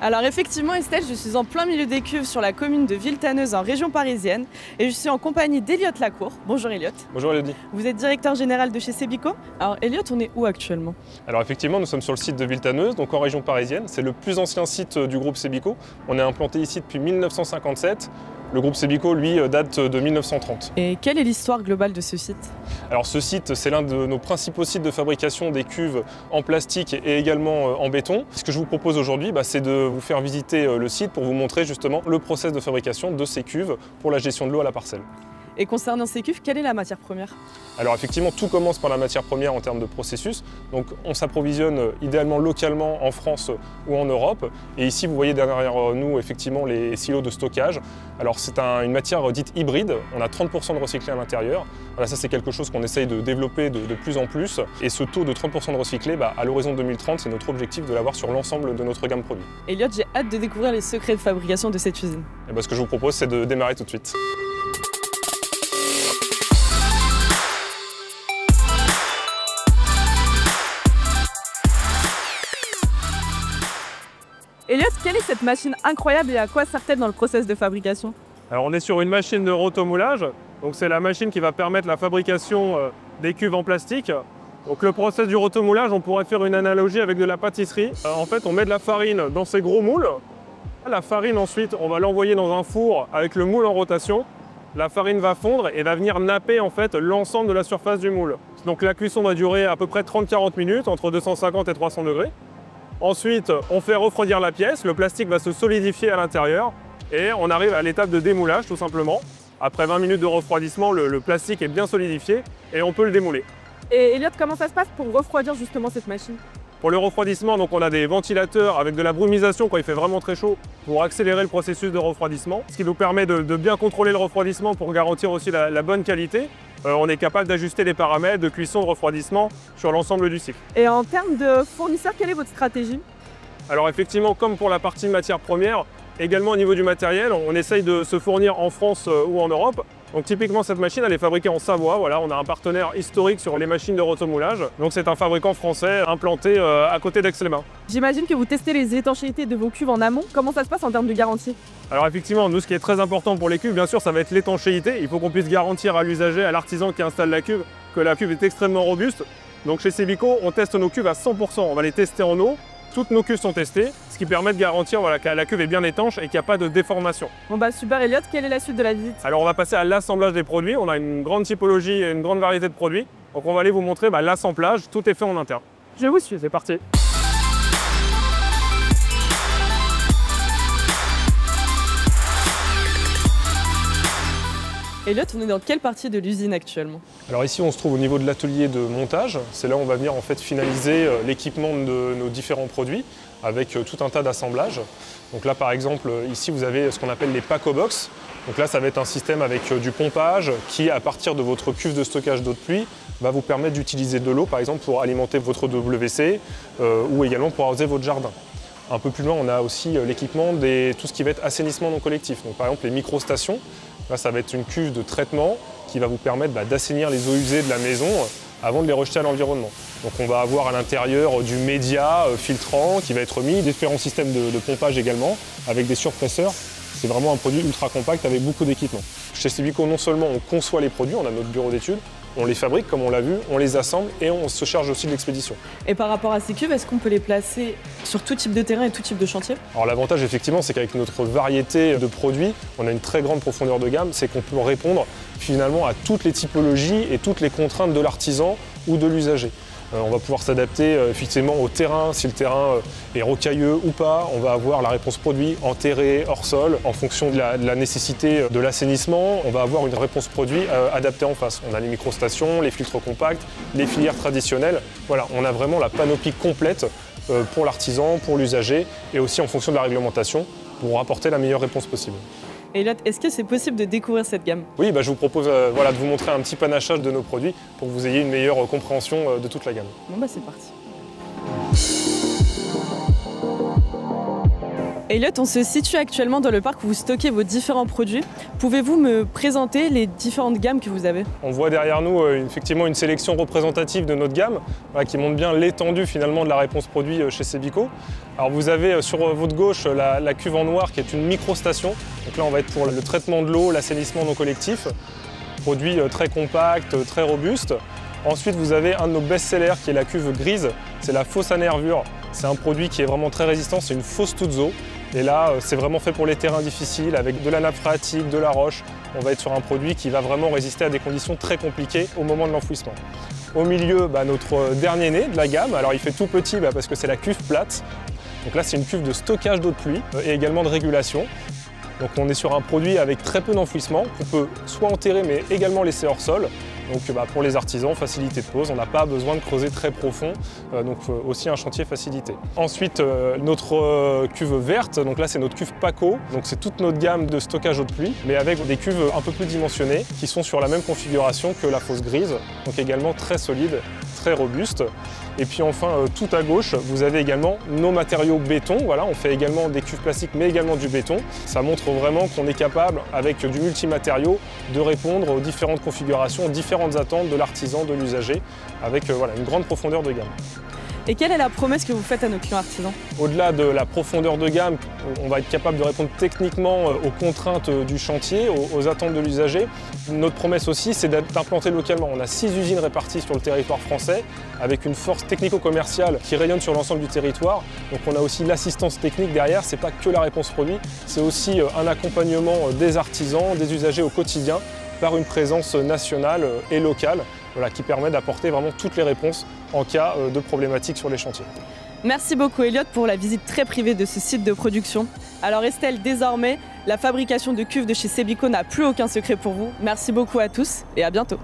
Alors effectivement Estelle, je suis en plein milieu des cuves sur la commune de Villetaneuse en région parisienne et je suis en compagnie d'Eliott Lacour. Bonjour Eliott. Bonjour Elodie. Vous êtes directeur général de chez Sebico. Alors Eliott, on est où actuellement? Alors effectivement, nous sommes sur le site de Villetaneuse, donc en région parisienne. C'est le plus ancien site du groupe Sebico. On est implanté ici depuis 1957. Le groupe Sebico, lui, date de 1930. Et quelle est l'histoire globale de ce site? Alors ce site, c'est l'un de nos principaux sites de fabrication des cuves en plastique et également en béton. Ce que je vous propose aujourd'hui, c'est de vous faire visiter le site pour vous montrer justement le process de fabrication de ces cuves pour la gestion de l'eau à la parcelle. Et concernant ces cuves, quelle est la matière première? Alors effectivement, tout commence par la matière première en termes de processus. Donc on s'approvisionne idéalement localement en France ou en Europe. Et ici, vous voyez derrière nous effectivement les silos de stockage. Alors c'est une matière dite hybride. On a 30% de recyclé à l'intérieur. Voilà, ça c'est quelque chose qu'on essaye de développer de plus en plus. Et ce taux de 30% de recyclé, à l'horizon 2030, c'est notre objectif de l'avoir sur l'ensemble de notre gamme produit. Eliott, j'ai hâte de découvrir les secrets de fabrication de cette usine. Et ce que je vous propose, c'est de démarrer tout de suite. Eliott, quelle est cette machine incroyable et à quoi sert-elle dans le process de fabrication? Alors on est sur une machine de rotomoulage, donc c'est la machine qui va permettre la fabrication des cuves en plastique. Donc le process du rotomoulage, on pourrait faire une analogie avec de la pâtisserie. En fait, on met de la farine dans ces gros moules. La farine ensuite, on va l'envoyer dans un four avec le moule en rotation. La farine va fondre et va venir napper en fait l'ensemble de la surface du moule. Donc la cuisson va durer à peu près 30-40 minutes, entre 250 et 300 degrés. Ensuite, on fait refroidir la pièce, le plastique va se solidifier à l'intérieur et on arrive à l'étape de démoulage tout simplement. Après 20 minutes de refroidissement, le plastique est bien solidifié et on peut le démouler. Et Eliott, comment ça se passe pour refroidir justement cette machine? Pour le refroidissement, donc on a des ventilateurs avec de la brumisation quand il fait vraiment très chaud pour accélérer le processus de refroidissement, ce qui nous permet de bien contrôler le refroidissement pour garantir aussi la bonne qualité. On est capable d'ajuster les paramètres de cuisson, de refroidissement sur l'ensemble du cycle. Et en termes de fournisseurs, quelle est votre stratégie? Alors effectivement, comme pour la partie matière première, également au niveau du matériel, on essaye de se fournir en France ou en Europe. Donc typiquement cette machine, elle est fabriquée en Savoie. Voilà, on a un partenaire historique sur les machines de rotomoulage. Donc c'est un fabricant français implanté à côté d'Aix-les-Bains. J'imagine que vous testez les étanchéités de vos cuves en amont. Comment ça se passe en termes de garantie? Alors effectivement, nous ce qui est très important pour les cuves, bien sûr, ça va être l'étanchéité. Il faut qu'on puisse garantir à l'usager, à l'artisan qui installe la cuve, que la cuve est extrêmement robuste. Donc chez Sebico, on teste nos cuves à 100%. On va les tester en eau. Toutes nos cuves sont testées, ce qui permet de garantir que la cuve est bien étanche et qu'il n'y a pas de déformation. Bon super Eliott, quelle est la suite de la visite? Alors on va passer à l'assemblage des produits. On a une grande typologie et une grande variété de produits. Donc on va aller vous montrer l'assemblage. Tout est fait en interne. Je vous suis. C'est parti. Eliott, on est dans quelle partie de l'usine actuellement? Alors ici, on se trouve au niveau de l'atelier de montage. C'est là où on va venir en fait finaliser l'équipement de nos différents produits avec tout un tas d'assemblages. Donc là, par exemple, ici, vous avez ce qu'on appelle les pack-o-box. Donc là, ça va être un système avec du pompage qui, à partir de votre cuve de stockage d'eau de pluie, va vous permettre d'utiliser de l'eau, par exemple, pour alimenter votre WC ou également pour arroser votre jardin. Un peu plus loin, on a aussi l'équipement tout ce qui va être assainissement non collectif. Donc par exemple, les microstations. Là, ça va être une cuve de traitement qui va vous permettre d'assainir les eaux usées de la maison avant de les rejeter à l'environnement. Donc on va avoir à l'intérieur du média filtrant qui va être mis, différents systèmes de pompage également, avec des surpresseurs. C'est vraiment un produit ultra compact avec beaucoup d'équipements. Chez Sebico, non seulement on conçoit les produits, on a notre bureau d'études, on les fabrique comme on l'a vu, on les assemble et on se charge aussi de l'expédition. Et par rapport à ces cuves, est-ce qu'on peut les placer sur tout type de terrain et tout type de chantier? Alors l'avantage effectivement, c'est qu'avec notre variété de produits, on a une très grande profondeur de gamme, c'est qu'on peut répondre finalement à toutes les typologies et toutes les contraintes de l'artisan ou de l'usager. On va pouvoir s'adapter effectivement au terrain, si le terrain est rocailleux ou pas. On va avoir la réponse produit enterré, hors sol. En fonction de la nécessité de l'assainissement, on va avoir une réponse produit adaptée en face. On a les microstations, les filtres compacts, les filières traditionnelles. Voilà, on a vraiment la panoplie complète pour l'artisan, pour l'usager et aussi en fonction de la réglementation pour apporter la meilleure réponse possible. Eliott, est-ce que c'est possible de découvrir cette gamme? Oui, je vous propose de vous montrer un petit panachage de nos produits pour que vous ayez une meilleure compréhension de toute la gamme. Bon c'est parti. Elliot, on se situe actuellement dans le parc où vous stockez vos différents produits. Pouvez-vous me présenter les différentes gammes que vous avez? On voit derrière nous effectivement une sélection représentative de notre gamme qui montre bien l'étendue finalement de la réponse produit chez Sebico. Alors vous avez sur votre gauche la cuve en noir qui est une micro-station. Donc là on va être pour le traitement de l'eau, l'assainissement non collectif. Produit très compact, très robuste. Ensuite vous avez un de nos best-sellers qui est la cuve grise, c'est la fosse à nervures. C'est un produit qui est vraiment très résistant, c'est une fosse Tuzzo. Et là, c'est vraiment fait pour les terrains difficiles, avec de la nappe phréatique, de la roche. On va être sur un produit qui va vraiment résister à des conditions très compliquées au moment de l'enfouissement. Au milieu, notre dernier né de la gamme. Alors il fait tout petit parce que c'est la cuve plate. Donc là, c'est une cuve de stockage d'eau de pluie et également de régulation. Donc on est sur un produit avec très peu d'enfouissement, qu'on peut soit enterrer mais également laisser hors sol. Donc pour les artisans, facilité de pose, on n'a pas besoin de creuser très profond, donc aussi un chantier facilité. Ensuite, notre cuve verte, donc là c'est notre cuve Paco, donc c'est toute notre gamme de stockage eau de pluie, mais avec des cuves un peu plus dimensionnées, qui sont sur la même configuration que la fosse grise, donc également très solide, très robuste. Et puis enfin, tout à gauche, vous avez également nos matériaux béton. Voilà, on fait également des cuves plastiques, mais également du béton. Ça montre vraiment qu'on est capable, avec du multimatériau, de répondre aux différentes configurations, aux différentes attentes de l'artisan, de l'usager, avec une grande profondeur de gamme. Et quelle est la promesse que vous faites à nos clients artisans? Au-delà de la profondeur de gamme, on va être capable de répondre techniquement aux contraintes du chantier, aux attentes de l'usager. Notre promesse aussi, c'est d'implanter localement. On a 6 usines réparties sur le territoire français, avec une force technico-commerciale qui rayonne sur l'ensemble du territoire. Donc on a aussi l'assistance technique derrière, c'est pas que la réponse produit, c'est aussi un accompagnement des artisans, des usagers au quotidien, par une présence nationale et locale, qui permet d'apporter vraiment toutes les réponses en cas de problématiques sur les chantiers. Merci beaucoup Elliot pour la visite très privée de ce site de production. Alors Estelle, désormais, la fabrication de cuves de chez Sebico n'a plus aucun secret pour vous. Merci beaucoup à tous et à bientôt.